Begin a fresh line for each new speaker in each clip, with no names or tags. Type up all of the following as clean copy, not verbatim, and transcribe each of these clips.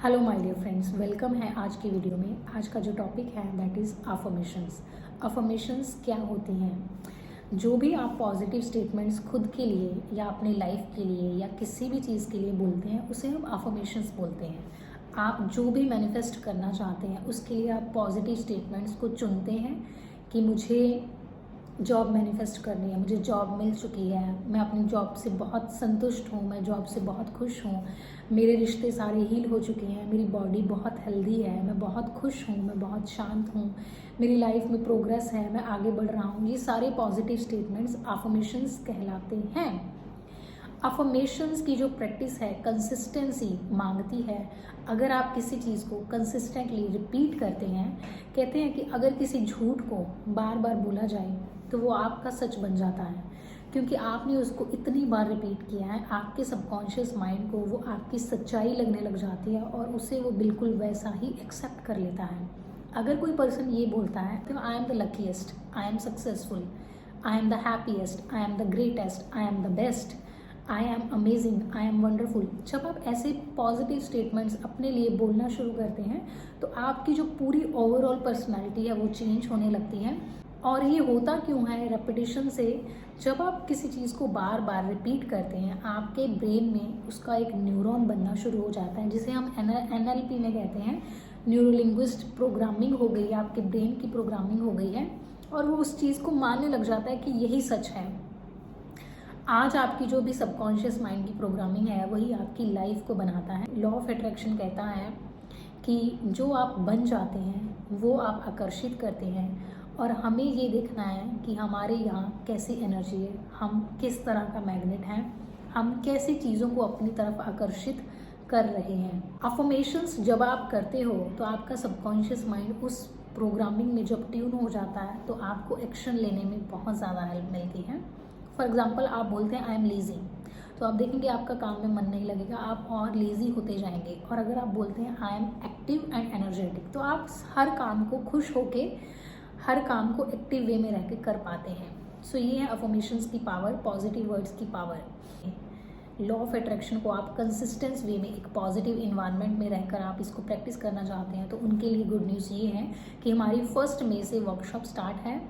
Hello my dear friends, welcome है आज की वीडियो में। आज का जो टॉपिक है दैट इज़ अफर्मेशंस। अफर्मेशंस क्या होती हैं? जो भी आप पॉजिटिव स्टेटमेंट्स खुद के लिए या अपने लाइफ के लिए या किसी भी चीज़ के लिए बोलते हैं उसे हम अफर्मेशंस बोलते हैं। आप जो भी मैनिफेस्ट करना चाहते हैं उसके लिए आप पॉजिटिव स्टेटमेंट्स को चुनते हैं कि मुझे जॉब मैनिफेस्ट करनी है, मुझे जॉब मिल चुकी है, मैं अपनी जॉब से बहुत संतुष्ट हूँ, मैं जॉब से बहुत खुश हूँ, मेरे रिश्ते सारे हील हो चुके हैं, मेरी बॉडी बहुत हेल्दी है, मैं बहुत खुश हूँ, मैं बहुत शांत हूँ, मेरी लाइफ में प्रोग्रेस है, मैं आगे बढ़ रहा हूँ। ये सारे पॉजिटिव स्टेटमेंट्स अफर्मेशंस कहलाते हैं। अफर्मेशंस की जो प्रैक्टिस है कंसिस्टेंसी मांगती है। अगर आप किसी चीज़ को कंसिस्टेंटली रिपीट करते हैं, कहते हैं कि अगर किसी झूठ को बार बार बोला जाए तो वो आपका सच बन जाता है, क्योंकि आपने उसको इतनी बार रिपीट किया है, आपके सबकॉन्शियस माइंड को वो आपकी सच्चाई लगने लग जाती है और उसे वो बिल्कुल वैसा ही एक्सेप्ट कर लेता है। अगर कोई पर्सन ये बोलता है तो I am the luckiest, I am successful, I am the happiest, I am the greatest, I am the best, I am amazing, I am wonderful, जब आप ऐसे पॉजिटिव स्टेटमेंट्स अपने लिए बोलना शुरू करते हैं तो आपकी जो पूरी ओवरऑल पर्सनालिटी है वो चेंज होने लगती है। और ये होता क्यों है? रेपिटेशन से। जब आप किसी चीज़ को बार बार रिपीट करते हैं आपके ब्रेन में उसका एक न्यूरॉन बनना शुरू हो जाता है, जिसे हम NLP में कहते हैं न्यूरो लिंग्विस्ट प्रोग्रामिंग हो गई है, आपके ब्रेन की प्रोग्रामिंग हो गई है और वो उस चीज़ को मानने लग जाता है कि यही सच है। आज आपकी जो भी सबकॉन्शियस माइंड की प्रोग्रामिंग है वही आपकी लाइफ को बनाता है। लॉ ऑफ अट्रैक्शन कहता है कि जो आप बन जाते हैं वो आप आकर्षित करते हैं और हमें ये देखना है कि हमारे यहाँ कैसी एनर्जी है, हम किस तरह का मैग्नेट हैं, हम कैसी चीज़ों को अपनी तरफ आकर्षित कर रहे हैं। अफर्मेशंस जब आप करते हो तो आपका सबकॉन्शियस माइंड उस प्रोग्रामिंग में जब ट्यून हो जाता है तो आपको एक्शन लेने में बहुत ज़्यादा हेल्प मिलती है। फॉर एग्जाम्पल, आप बोलते हैं आई एम लेज़ी, तो आप देखेंगे आपका काम में मन नहीं लगेगा, आप और लेज़ी होते जाएंगे। और अगर आप बोलते हैं I am active and energetic, तो आप हर काम को खुश होके, हर काम को एक्टिव वे में रह के कर पाते हैं। सो ये है अफर्मेशंस की पावर, पॉजिटिव वर्ड्स की पावर। लॉ ऑफ अट्रैक्शन को आप कंसिस्टेंस वे में एक पॉजिटिव इन्वायरमेंट में रहकर आप इसको प्रैक्टिस करना चाहते हैं तो उनके लिए गुड न्यूज़ ये है कि हमारी 1 मई से वर्कशॉप स्टार्ट है,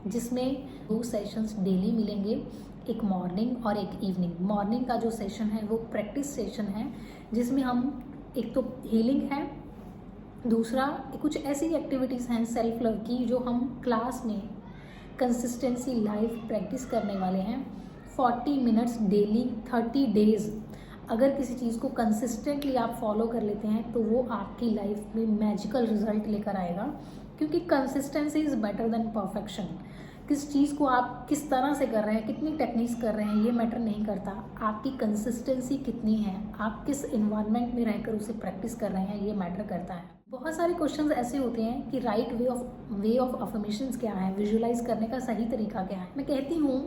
जिसमें 2 सेशंस डेली मिलेंगे, एक मॉर्निंग और एक इवनिंग। मॉर्निंग का जो सेशन है वो प्रैक्टिस सेशन है, जिसमें हम एक तो हीलिंग है, दूसरा कुछ ऐसी एक्टिविटीज़ हैं सेल्फ लव की जो हम क्लास में कंसिस्टेंसी लाइव प्रैक्टिस करने वाले हैं। 40 मिनट्स डेली 30 डेज। अगर किसी चीज़ को कंसिस्टेंटली आप फॉलो कर लेते हैं तो वो आपकी लाइफ में मैजिकल रिजल्ट लेकर आएगा, क्योंकि consistency is better than perfection. किस चीज़ को आप किस तरह से कर रहे हैं, कितनी टेक्निक्स कर रहे हैं, ये मैटर नहीं करता, आपकी कंसिस्टेंसी कितनी है, आप किस इन्वायरमेंट में रहकर उसे प्रैक्टिस कर रहे हैं, ये मैटर करता है। बहुत सारे क्वेश्चंस ऐसे होते हैं कि राइट वे ऑफ अफर्मेशंस क्या है, विजुअलाइज करने का सही तरीका क्या है। मैं कहती हूँ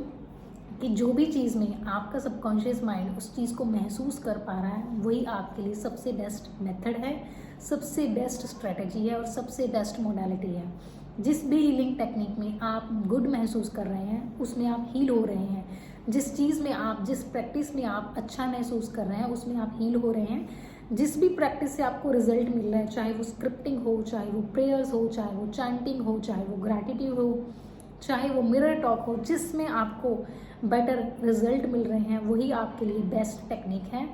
कि जो भी चीज़ में आपका सबकॉन्शियस माइंड उस चीज़ को महसूस कर पा रहा है वही आपके लिए सबसे बेस्ट मेथड है, सबसे बेस्ट स्ट्रेटजी है और सबसे बेस्ट मोडालिटी है। जिस भी हीलिंग टेक्निक में आप गुड महसूस कर रहे हैं उसमें आप हील हो रहे हैं, जिस चीज़ में आप, जिस प्रैक्टिस में आप अच्छा महसूस कर रहे हैं उसमें आप हील हो रहे हैं, जिस भी प्रैक्टिस से आपको रिजल्ट मिल रहा है, चाहे वो स्क्रिप्टिंग हो, चाहे वो प्रेयर्स हो, चाहे वो चैंटिंग हो, चाहे वो ग्रैटिट्यूड हो, चाहे वो मिरर टॉक हो, जिसमें आपको बेटर रिजल्ट मिल रहे हैं वही आपके लिए बेस्ट टेक्निक है।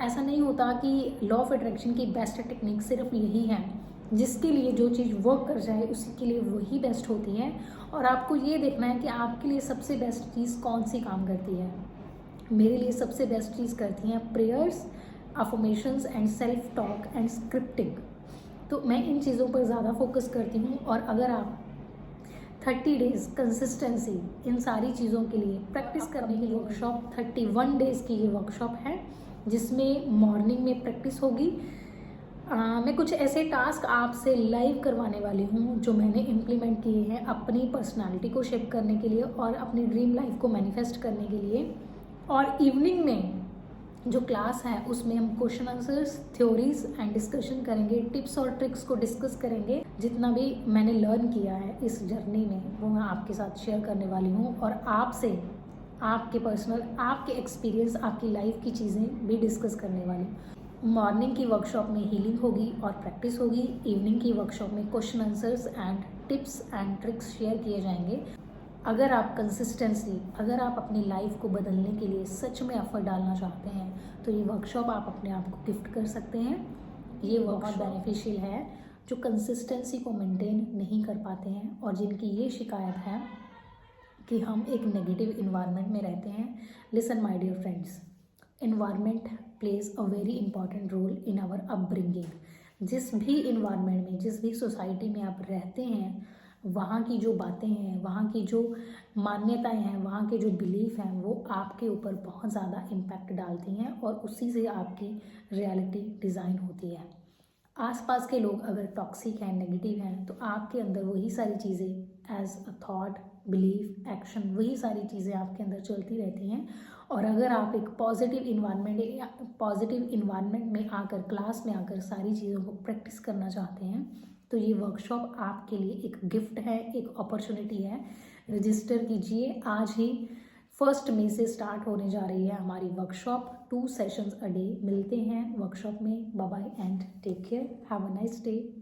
ऐसा नहीं होता कि लॉ ऑफ अट्रैक्शन की बेस्ट टेक्निक सिर्फ यही है, जिसके लिए जो चीज़ वर्क कर जाए उसी के लिए वही बेस्ट होती है। और आपको ये देखना है कि आपके लिए सबसे बेस्ट चीज़ कौन सी काम करती है। मेरे लिए सबसे बेस्ट चीज़ करती हैं prayers, affirmations and self talk and scripting. तो मैं इन चीज़ों पर ज़्यादा फोकस करती हूँ। और अगर आप 30 डेज़ कंसिस्टेंसी इन सारी चीज़ों के लिए प्रैक्टिस करने के लिए वर्कशॉप 31 डेज़ की ये वर्कशॉप है, जिसमें मॉर्निंग में प्रैक्टिस होगी। मैं कुछ ऐसे टास्क आपसे लाइव करवाने वाली हूँ जो मैंने इम्प्लीमेंट किए हैं अपनी पर्सनालिटी को शेप करने के लिए और अपनी ड्रीम लाइफ को मैनिफेस्ट करने के लिए। और इवनिंग में जो क्लास है उसमें हम question answers, theories and discussion करेंगे, टिप्स और ट्रिक्स को डिस्कस करेंगे। जितना भी मैंने लर्न किया है इस जर्नी में वो मैं आपके साथ शेयर करने वाली हूँ और आपसे आपके पर्सनल, आपके एक्सपीरियंस, आपकी लाइफ की चीज़ें भी डिस्कस करने वाली हूँ। मॉर्निंग की वर्कशॉप में हीलिंग होगी और प्रैक्टिस होगी। इवनिंग की वर्कशॉप में question answers and tips and tricks share किए जाएंगे। अगर आप कंसिस्टेंसी, अगर आप अपनी लाइफ को बदलने के लिए सच में एफर्ट डालना चाहते हैं तो ये वर्कशॉप आप अपने आप को गिफ्ट कर सकते हैं। ये बहुत बेनिफिशियल है जो कंसिस्टेंसी को मेंटेन नहीं कर पाते हैं और जिनकी ये शिकायत है कि हम एक नेगेटिव इन्वायरमेंट में रहते हैं। Listen my dear friends, environment plays a very important role in our upbringing. जिस भी इन्वायरमेंट में, जिस भी सोसाइटी में आप रहते हैं, वहाँ की जो बातें हैं, वहाँ की जो मान्यताएं हैं, वहाँ के जो बिलीफ हैं, वो आपके ऊपर बहुत ज़्यादा इम्पैक्ट डालती हैं और उसी से आपकी रियलिटी डिज़ाइन होती है। आसपास के लोग अगर टॉक्सिक हैं, नेगेटिव हैं, तो आपके अंदर वही सारी चीज़ें as a thought, belief, action, वही सारी चीज़ें आपके अंदर चलती रहती हैं। और अगर आप एक पॉजिटिव इन्वायरमेंट में आकर, क्लास में आकर सारी चीज़ों को प्रैक्टिस करना चाहते हैं तो ये वर्कशॉप आपके लिए एक गिफ्ट है, एक अपॉर्चुनिटी है। रजिस्टर कीजिए आज ही। 1 मई से स्टार्ट होने जा रही है हमारी वर्कशॉप। 2 sessions a day. मिलते हैं वर्कशॉप में। Bye bye and take care. Have a nice day.